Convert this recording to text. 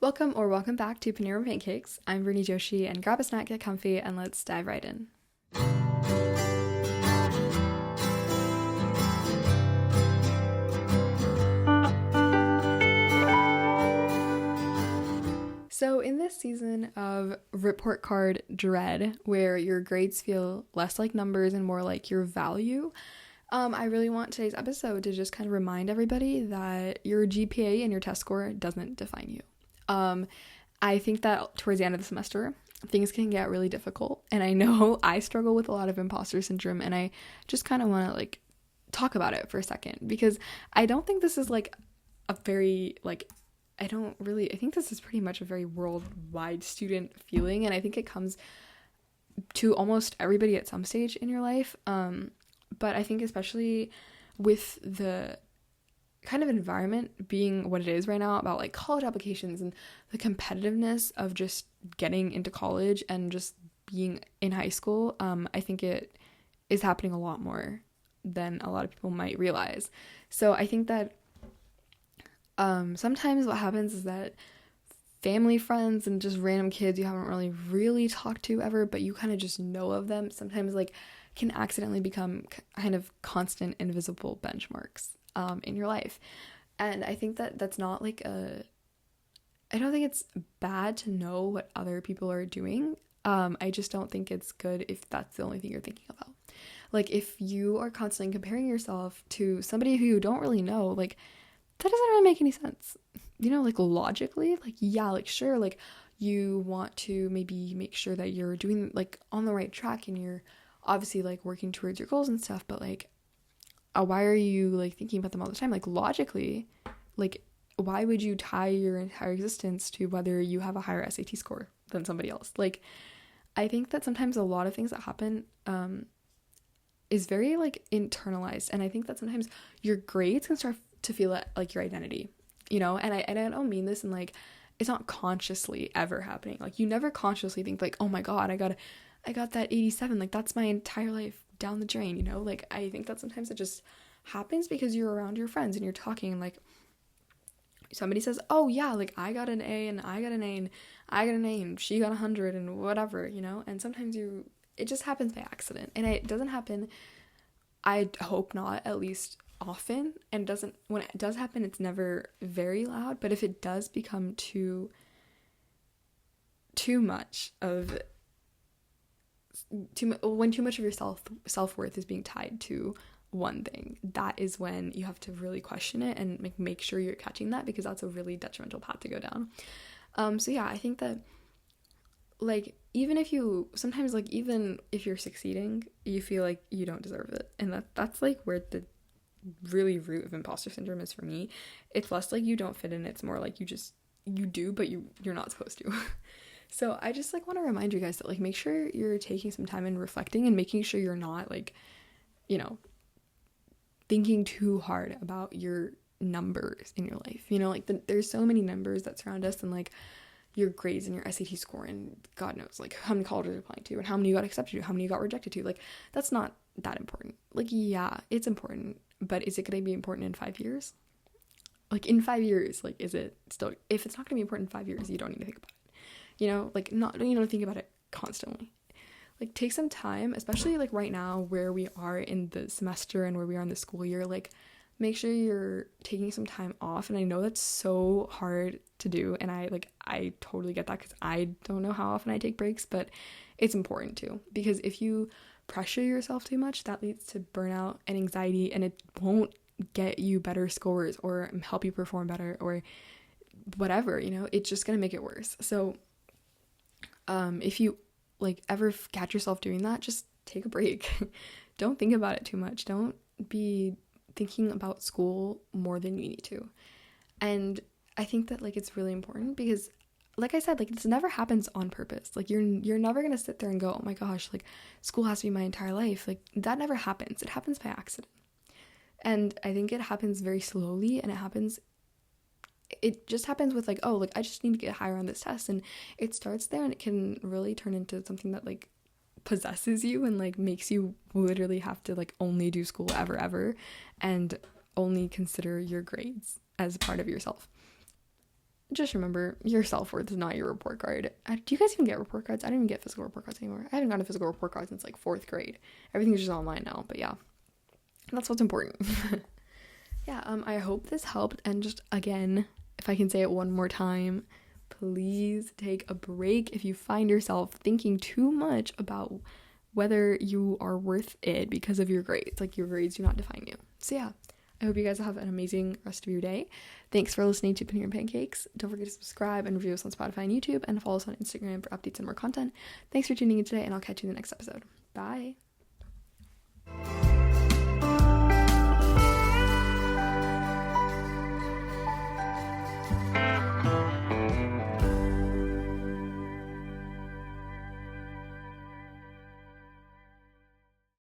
Welcome back to Paneer and Pancakes. I'm Vaaruni Joshi, and grab a snack, get comfy, and let's dive right in. So in this season of report card dread, where your grades feel less like numbers and more like your value, I really want today's episode to just kind of remind everybody that your GPA and your test score doesn't define you. I think that towards the end of the semester, things can get really difficult. And I know I struggle with a lot of imposter syndrome, and I just kind of want to talk about it for a second, because I don't think this is I think this is pretty much a very worldwide student feeling. And I think it comes to almost everybody at some stage in your life. But I think especially with the kind of environment being what it is right now about college applications and the competitiveness of just getting into college and just being in high school, I think it is happening a lot more than a lot of people might realize. So I think that sometimes what happens is that family, friends, and just random kids you haven't really talked to ever, but you kind of just know of them, sometimes can accidentally become kind of constant invisible benchmarks in your life. And I think that that's not I don't think it's bad to know what other people are doing. I just don't think it's good if that's the only thing you're thinking about. If you are constantly comparing yourself to somebody who you don't really know, that doesn't really make any sense. Logically, sure, you want to maybe make sure that you're doing on the right track and you're obviously working towards your goals and stuff, but why are you thinking about them all the time? Logically, why would you tie your entire existence to whether you have a higher SAT score than somebody else? I think that sometimes a lot of things that happen is very internalized, and I think that sometimes your grades can start to feel like your identity, and I don't mean this in it's not consciously ever happening. You never consciously think oh my god, I got that 87, that's my entire life down the drain, I think that sometimes it just happens because you're around your friends and you're talking, and somebody says, oh yeah, I got an A and I got an A and I got an A and she got 100 and whatever, and sometimes it just happens by accident, and it doesn't happen, I hope not, at least often, and when it does happen, it's never very loud. But if it does become too much of when too much of your self-worth is being tied to one thing, that is when you have to really question it and make sure you're catching that, because that's a really detrimental path to go down. So yeah, I think that even if you sometimes even if you're succeeding, you feel like you don't deserve it, and that's where the really root of imposter syndrome is for me. It's less you don't fit in, it's more you do, but you're not supposed to. So I just want to remind you guys that make sure you're taking some time and reflecting and making sure you're not thinking too hard about your numbers in your life. There's so many numbers that surround us, and your grades and your SAT score, and God knows how many colleges you're applying to and how many you got accepted to, how many you got rejected to. That's not that important. Yeah, it's important, but is it going to be important in 5 years? In 5 years, is it still, if it's not going to be important in 5 years, you don't need to think about it. Not, think about it constantly. Take some time, especially right now where we are in the semester and where we are in the school year, make sure you're taking some time off. And I know that's so hard to do, and I totally get that, because I don't know how often I take breaks, but it's important to, because if you pressure yourself too much, that leads to burnout and anxiety, and it won't get you better scores or help you perform better or whatever, it's just gonna make it worse. So if you ever catch yourself doing that, just take a break. Don't think about it too much. Don't be thinking about school more than you need to. And I think that it's really important, because I said, this never happens on purpose. You're never gonna sit there and go, oh my gosh, school has to be my entire life. That never happens. It happens by accident. And I think it happens very slowly, and it just happens with I just need to get higher on this test, and it starts there, and it can really turn into something that possesses you and makes you literally have to only do school ever and only consider your grades as part of yourself. just remember, your self-worth is not your report card. Do you guys even get report cards? I don't even get physical report cards anymore. I haven't gotten a physical report card since like 4th grade. Everything's just online now, but yeah, that's what's important. Yeah, I hope this helped, and just again, if I can say it one more time, please take a break if you find yourself thinking too much about whether you are worth it because of your grades. Like, your grades do not define you. So yeah, I hope you guys have an amazing rest of your day. Thanks for listening to Paneer and Pancakes. Don't forget to subscribe and review us on Spotify and YouTube, and follow us on Instagram for updates and more content. Thanks for tuning in today, and I'll catch you in the next episode. Bye.